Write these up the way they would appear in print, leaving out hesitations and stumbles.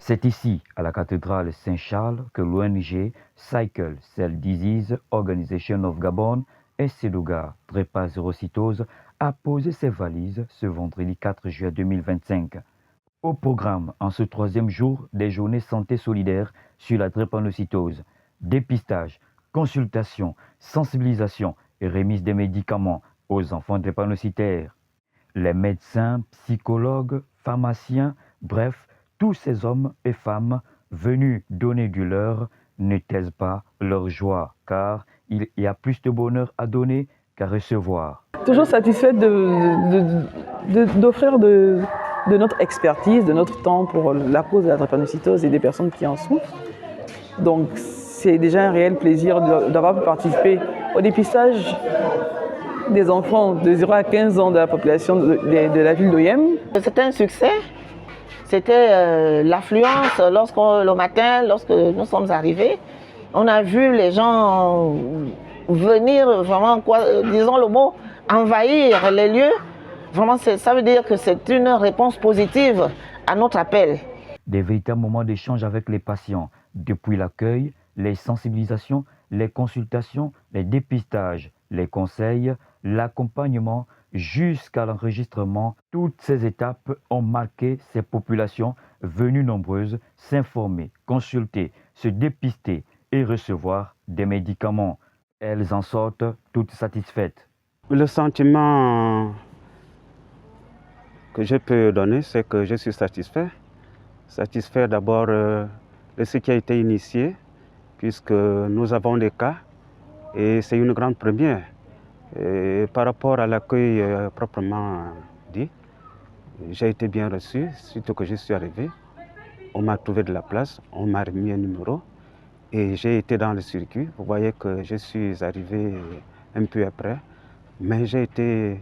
C'est ici, à la cathédrale Saint-Charles, que l'ONG Cycle Cell Disease Organization of Gabon et Sédouga drépanocytose a posé ses valises ce vendredi 4 juillet 2025. Au programme, en ce troisième jour des journées santé solidaire sur la drépanocytose, dépistage, consultation, sensibilisation et remise des médicaments aux enfants drépanocytaires. Les médecins, psychologues, pharmaciens, bref, tous ces hommes et femmes venus donner du leur ne taisent pas leur joie, car il y a plus de bonheur à donner qu'à recevoir. Toujours satisfait d'offrir de notre expertise, de notre temps pour la cause de la drépanocytose et des personnes qui en souffrent. Donc c'est déjà un réel plaisir d'avoir pu participer au dépistage des enfants de 0 à 15 ans de la population de la ville d'Oyem. C'était un succès. C'était l'affluence le matin, lorsque nous sommes arrivés. On a vu les gens venir vraiment, disons le mot, envahir les lieux. Vraiment, ça veut dire que c'est une réponse positive à notre appel. Des véritables moments d'échange avec les patients, depuis l'accueil, les sensibilisations, les consultations, les dépistages, les conseils, l'accompagnement jusqu'à l'enregistrement. Toutes ces étapes ont marqué ces populations venues nombreuses s'informer, consulter, se dépister et recevoir des médicaments. Elles en sortent toutes satisfaites. Le sentiment que je peux donner, c'est que je suis satisfait. Satisfait d'abord de ce qui a été initié, puisque nous avons des cas et c'est une grande première. Et par rapport à l'accueil proprement dit, j'ai été bien reçu, surtout que je suis arrivé. On m'a trouvé de la place, on m'a remis un numéro et j'ai été dans le circuit. Vous voyez que je suis arrivé un peu après, mais j'ai été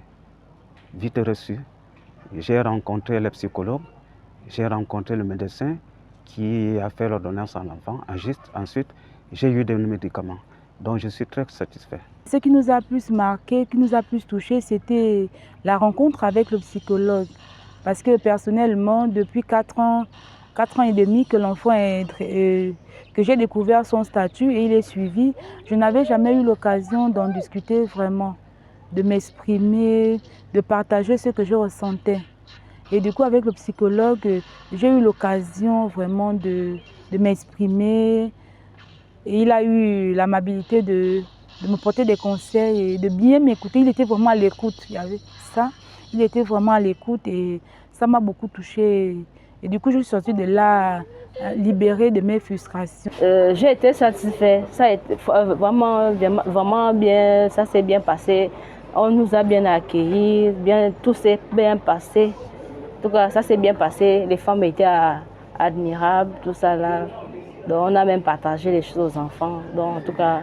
vite reçu. J'ai rencontré le psychologue, j'ai rencontré le médecin qui a fait l'ordonnance à l'enfant. Ensuite, j'ai eu des médicaments. Donc je suis très satisfait. Ce qui nous a plus marqué, qui nous a plus touché, c'était la rencontre avec le psychologue. Parce que personnellement, depuis 4 ans et demi que l'enfant que j'ai découvert son statut et il est suivi, je n'avais jamais eu l'occasion d'en discuter vraiment, de m'exprimer, de partager ce que je ressentais. Et du coup, avec le psychologue, j'ai eu l'occasion vraiment de m'exprimer. Et il a eu l'amabilité de me porter des conseils et de bien m'écouter. Il était vraiment à l'écoute. Il y avait ça. Il était vraiment à l'écoute et ça m'a beaucoup touchée. Et du coup, je suis sortie de là libérée de mes frustrations. J'ai été satisfaite. Ça a été vraiment bien. Ça s'est bien passé. On nous a bien accueillis. Tout s'est bien passé. En tout cas, ça s'est bien passé. Les femmes étaient admirables, tout ça là. Donc, on a même partagé les choses aux enfants. Donc, en tout cas,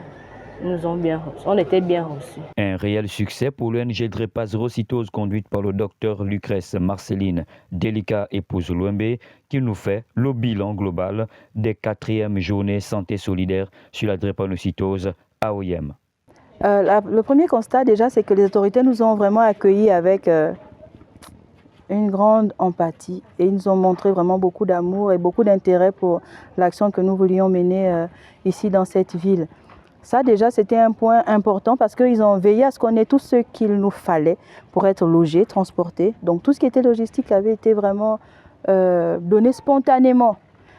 on était bien reçus. Un réel succès pour l'ONG drépanocytose conduite par le docteur Lucrèce Marceline Delika épouse Louembe qui nous fait le bilan global des 4e journées santé solidaire sur la drépanocytose à Oyem. Le premier constat déjà, c'est que les autorités nous ont vraiment accueillis avec une grande empathie et ils nous ont montré vraiment beaucoup d'amour et beaucoup d'intérêt pour l'action que nous voulions mener ici dans cette ville. Ça déjà c'était un point important parce qu'ils ont veillé à ce qu'on ait tout ce qu'il nous fallait pour être logés, transportés. Donc tout ce qui était logistique avait été vraiment donné spontanément.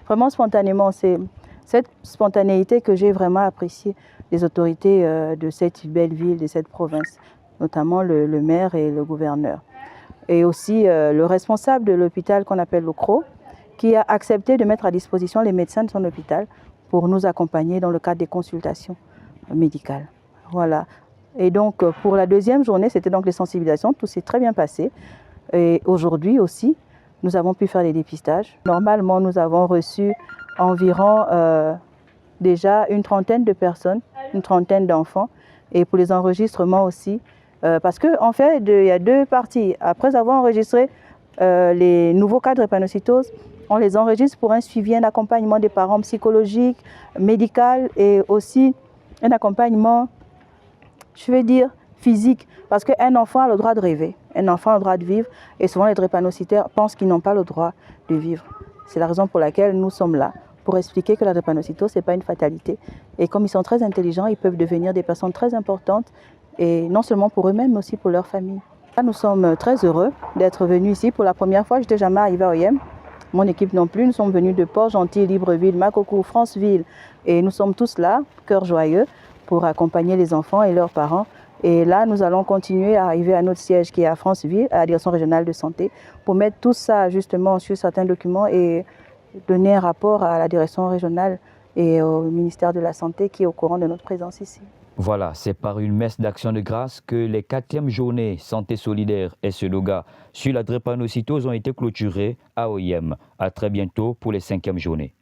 Vraiment spontanément. C'est cette spontanéité que j'ai vraiment appréciée des autorités de cette belle ville, de cette province, notamment le maire et le gouverneur. Et aussi le responsable de l'hôpital qu'on appelle le CRO, qui a accepté de mettre à disposition les médecins de son hôpital pour nous accompagner dans le cadre des consultations médicales. Voilà. Et donc pour la deuxième journée, c'était donc les sensibilisations, tout s'est très bien passé. Et aujourd'hui aussi, nous avons pu faire les dépistages. Normalement, nous avons reçu environ déjà une trentaine de personnes, une trentaine d'enfants. Et pour les enregistrements aussi, parce qu'en fait, il y a 2 parties. Après avoir enregistré les nouveaux cas de drépanocytose, on les enregistre pour un suivi, un accompagnement des parents psychologique, médical et aussi un accompagnement, je vais dire, physique. Parce qu'un enfant a le droit de rêver, un enfant a le droit de vivre et souvent les drépanocytaires pensent qu'ils n'ont pas le droit de vivre. C'est la raison pour laquelle nous sommes là, pour expliquer que la drépanocytose, ce n'est pas une fatalité. Et comme ils sont très intelligents, ils peuvent devenir des personnes très importantes, et non seulement pour eux-mêmes, mais aussi pour leur famille. Là, nous sommes très heureux d'être venus ici. Pour la première fois, je n'étais jamais arrivée à OIM. Mon équipe non plus. Nous sommes venus de Port-Gentil, Libreville, Makoko, Franceville. Et nous sommes tous là, cœur joyeux, pour accompagner les enfants et leurs parents. Et là, nous allons continuer à arriver à notre siège qui est à Franceville, à la Direction régionale de santé, pour mettre tout ça justement sur certains documents et donner un rapport à la Direction régionale et au ministère de la Santé qui est au courant de notre présence ici. Voilà, c'est par une messe d'action de grâce que les 4e journées Santé solidaire et SELOGA sur la drépanocytose ont été clôturées à OIM. À très bientôt pour les 5e journées.